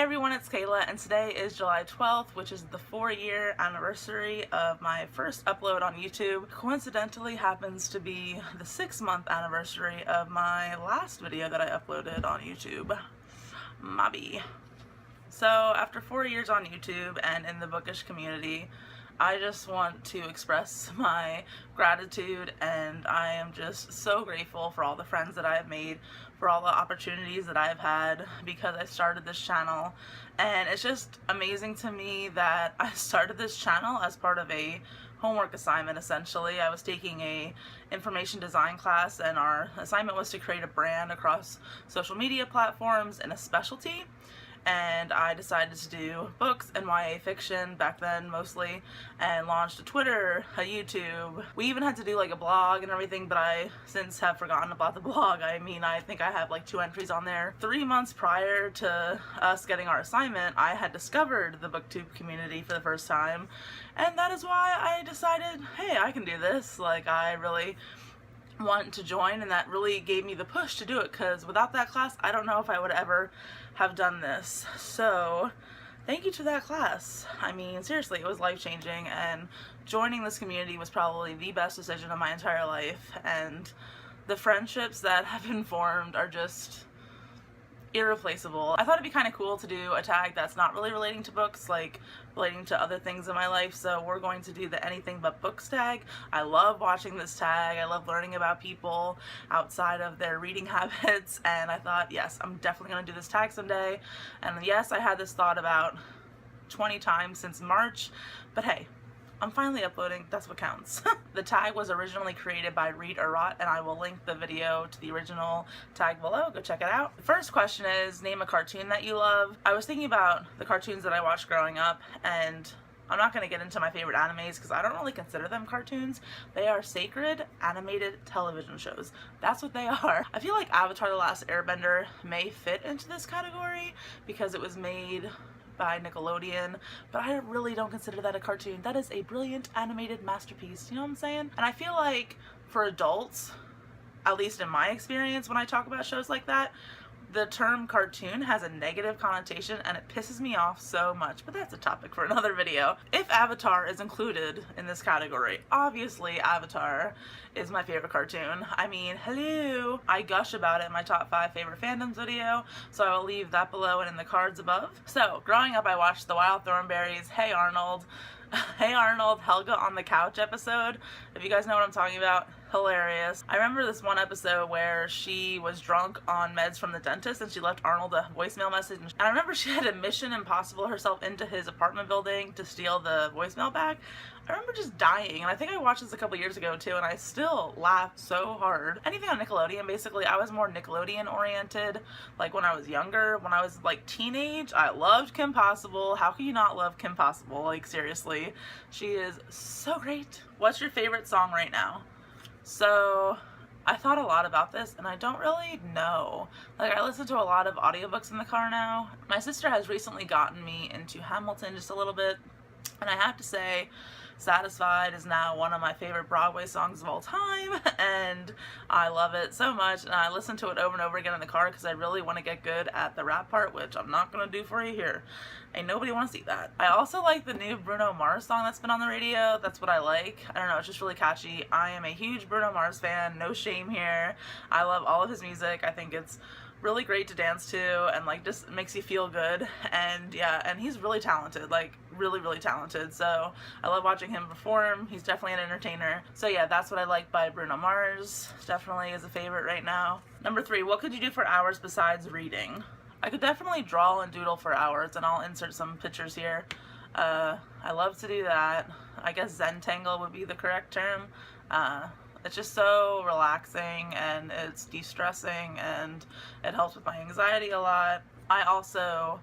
Hey everyone, it's Kayla, and today is July 12th, which is the 4-year anniversary of my first upload on YouTube. Coincidentally happens to be the 6-month anniversary of my last video that I uploaded on YouTube. Mobby. So after 4 years on YouTube and in the bookish community, I just want to express my gratitude, and I am just so grateful for all the friends that I have made, for all the opportunities that I've had because I started this channel. And it's just amazing to me that I started this channel as part of a homework assignment. Essentially, I was taking a information design class, and our assignment was to create a brand across social media platforms in a specialty. And I decided to do books and YA fiction back then mostly, and launched a Twitter, a YouTube. We even had to do like a blog and everything, but I since have forgotten about the blog. I mean, I think I have like 2 entries on there. 3 months prior to us getting our assignment, I had discovered the booktube community for the first time, and that is why I decided, hey, I can do this. Like, I really want to join, and that really gave me the push to do it, because without that class I don't know if I would ever have done this. So thank you to that class. I mean, seriously, it was life-changing, and joining this community was probably the best decision of my entire life, and the friendships that have been formed are just irreplaceable. I thought it'd be kind of cool to do a tag that's not really relating to books, like relating to other things in my life, so we're going to do the anything but books tag. I love watching this tag. I love learning about people outside of their reading habits, and I thought, yes, I'm definitely going to do this tag someday. And yes, I had this thought about 20 times since March, but hey, I'm finally uploading, that's what counts. The tag was originally created by Read or Rot, and I will link the video to the original tag below. Go check it out. The first question is, name a cartoon that you love. I was thinking about the cartoons that I watched growing up, and I'm not going to get into my favorite animes because I don't really consider them cartoons. They are sacred animated television shows. That's what they are. I feel like Avatar: The Last Airbender may fit into this category because it was made by Nickelodeon, but I really don't consider that a cartoon. That is a brilliant animated masterpiece, you know what I'm saying? And I feel like for adults, at least in my experience when I talk about shows like that, the term cartoon has a negative connotation, and it pisses me off so much, but that's a topic for another video. If Avatar is included in this category, obviously Avatar is my favorite cartoon. I mean, hello! I gush about it in my top 5 favorite fandoms video, so I will leave that below and in the cards above. So, growing up I watched The Wild Thornberrys, Hey Arnold, Hey Arnold, Helga on the Couch episode. If you guys know what I'm talking about, hilarious. I remember this one episode where she was drunk on meds from the dentist and she left Arnold a voicemail message. And I remember she had a Mission Impossible herself into his apartment building to steal the voicemail back. I remember just dying, and I think I watched this a couple years ago too, and I still laughed so hard. Anything on Nickelodeon, basically. I was more Nickelodeon oriented, like when I was younger. When I was like teenage, I loved Kim Possible. How can you not love Kim Possible? Like, seriously, she is so great. What's your favorite song right now? So I thought a lot about this, and I don't really know. Like, I listen to a lot of audiobooks in the car now. My sister has recently gotten me into Hamilton just a little bit, and I have to say, Satisfied is now one of my favorite Broadway songs of all time, and I love it so much, and I listen to it over and over again in the car because I really want to get good at the rap part, which I'm not going to do for you here. Ain't nobody want to see that. I also like the new Bruno Mars song that's been on the radio. That's what I like. I don't know, it's just really catchy. I am a huge Bruno Mars fan, no shame here. I love all of his music. I think it's really great to dance to, and like just makes you feel good. And yeah, and he's really talented, like really talented, so I love watching him perform. He's definitely an entertainer. So yeah, that's what I like by Bruno Mars. Definitely is a favorite right now. Number 3, what could you do for hours besides reading? I could definitely draw and doodle for hours, and I'll insert some pictures here. I love to do that. I guess Zentangle would be the correct term. It's just so relaxing, and it's de-stressing, and it helps with my anxiety a lot. I also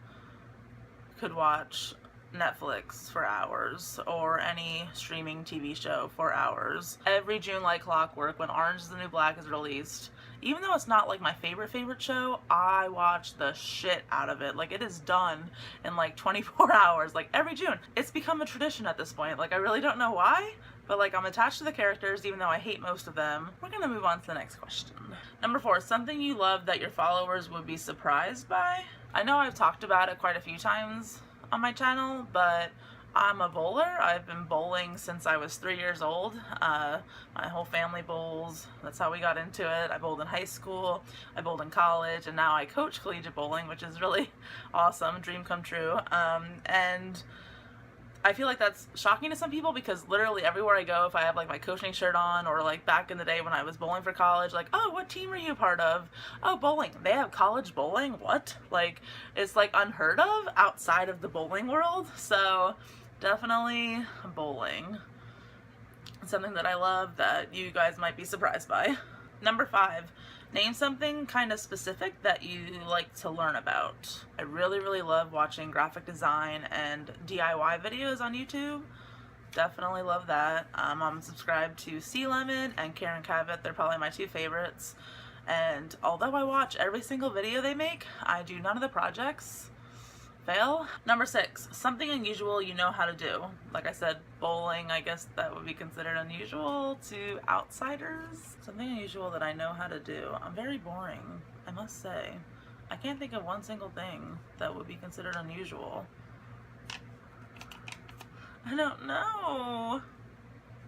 could watch Netflix for hours, or any streaming TV show for hours. Every June like clockwork, when Orange is the New Black is released, even though it's not like my favorite show, I watch the shit out of it. Like, it is done in like 24 hours, like every June. It's become a tradition at this point. Like, I really don't know why, but like, I'm attached to the characters even though I hate most of them. We're gonna move on to the next question. Number 4, something you love that your followers would be surprised by? I know I've talked about it quite a few times on my channel, but I'm a bowler. I've been bowling since I was 3 years old. My whole family bowls. That's how we got into it. I bowled in high school, I bowled in college, and now I coach collegiate bowling, which is really awesome, dream come true. And I feel like that's shocking to some people because literally everywhere I go, if I have like my coaching shirt on, or like back in the day when I was bowling for college, like, oh, what team are you a part of? Oh, bowling. They have college bowling? What? Like, it's like unheard of outside of the bowling world. So definitely bowling. Something that I love that you guys might be surprised by. Number 5. Name something kind of specific that you like to learn about. I really love watching graphic design and DIY videos on YouTube. Definitely love that. I'm subscribed to Sea Lemon and Kavett. They're probably my 2 favorites. And although I watch every single video they make, I do none of the projects. Fail. Number 6, something unusual you know how to do. Like I said, bowling, I guess that would be considered unusual to outsiders. Something unusual that I know how to do. I'm very boring, I must say. I can't think of one single thing that would be considered unusual. I don't know.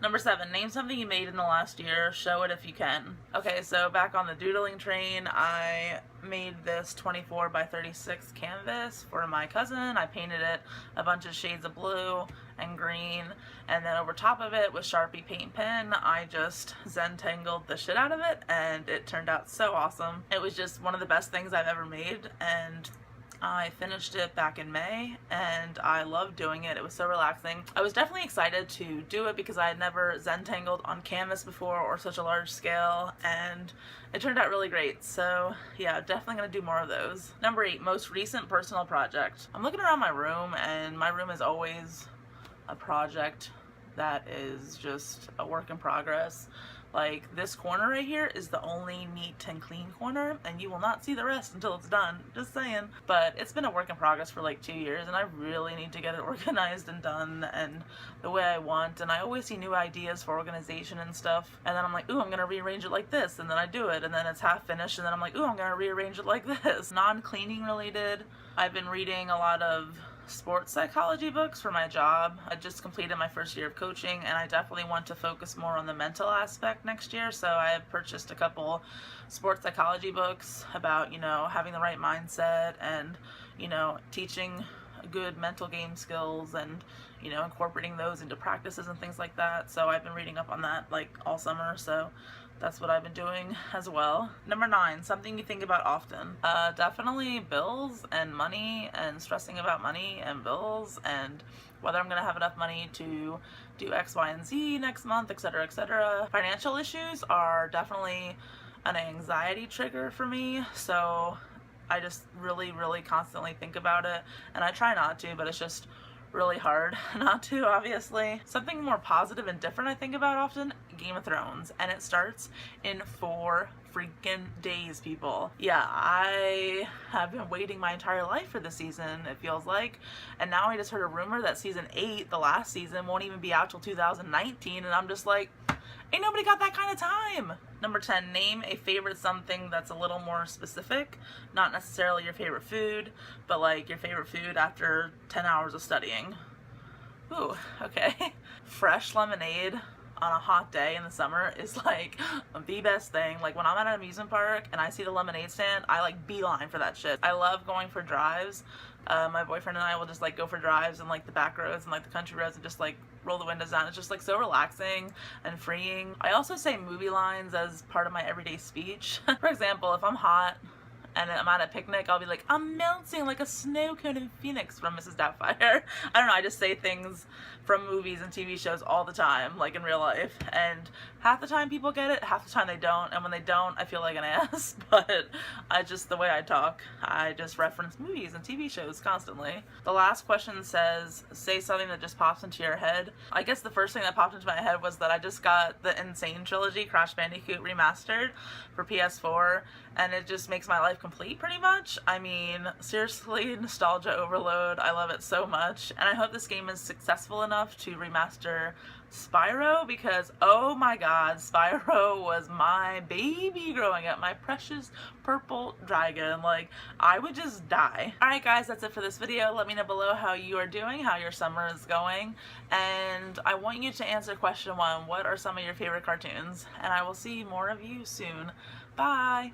Number 7, name something you made in the last year. Show it if you can. Okay, so back on the doodling train, I made this 24 by 36 canvas for my cousin. I painted it a bunch of shades of blue and green, and then over top of it with Sharpie paint pen, I just Zen-tangled the shit out of it, and it turned out so awesome. It was just one of the best things I've ever made, and I finished it back in May, and I loved doing it. It was so relaxing. I was definitely excited to do it because I had never Zen-tangled on canvas before or such a large scale, and it turned out really great. So yeah, definitely gonna do more of those. Number 8, most recent personal project. I'm looking around my room, and my room is always a project that is just a work in progress. Like, this corner right here is the only neat and clean corner, and you will not see the rest until it's done. Just saying. But it's been a work in progress for like 2 years, and I really need to get it organized and done and the way I want. And I always see new ideas for organization and stuff, and then I'm like, ooh, I'm gonna rearrange it like this, and then I do it, and then it's half finished, and then I'm like, ooh, I'm gonna rearrange it like this. Non-cleaning related, I've been reading a lot of sports psychology books for my job. I just completed my first year of coaching, and I definitely want to focus more on the mental aspect next year, so I have purchased a couple sports psychology books about, you know, having the right mindset and, you know, teaching good mental game skills and, you know, incorporating those into practices and things like that. So I've been reading up on that like all summer, so that's what I've been doing as well. Number 9, something you think about often. Definitely bills and money, and stressing about money and bills and whether I'm gonna have enough money to do X, Y, and Z next month, etc., etc. Financial issues are definitely an anxiety trigger for me, so I just really constantly think about it, and I try not to, but it's just really hard not to, obviously. Something more positive and different I think about often, Game of Thrones, and it starts in 4 freaking days, people. Yeah, I have been waiting my entire life for the season, it feels like, and now I just heard a rumor that season 8, the last season, won't even be out till 2019, and I'm just like, ain't nobody got that kind of time. Number 10, name a favorite something that's a little more specific. Not necessarily your favorite food, but like your favorite food after 10 hours of studying. Ooh, okay. Fresh lemonade on a hot day in the summer is like the best thing. Like when I'm at an amusement park and I see the lemonade stand, I like beeline for that shit. I love going for drives. My boyfriend and I will just like go for drives in like the back roads and like the country roads and just like roll the windows down. It's just like so relaxing and freeing. I also say movie lines as part of my everyday speech. For example, if I'm hot and I'm at a picnic, I'll be like, I'm melting like a snow cone in Phoenix from Mrs. Doubtfire. I don't know, I just say things from movies and TV shows all the time, like in real life, and half the time people get it, half the time they don't, and when they don't, I feel like an ass, but the way I talk, I just reference movies and TV shows constantly. The last question says, say something that just pops into your head. I guess the first thing that popped into my head was that I just got the Insane trilogy, Crash Bandicoot Remastered, for PS4, and it just makes my life complete pretty much. I mean, seriously, nostalgia overload. I love it so much, and I hope this game is successful enough to remaster Spyro, because oh my god, Spyro was my baby growing up, my precious purple dragon. Like, I would just die. Alright guys, that's it for this video. Let me know below how you are doing, how your summer is going, and I want you to answer question 1. What are some of your favorite cartoons? And I will see more of you soon. Bye!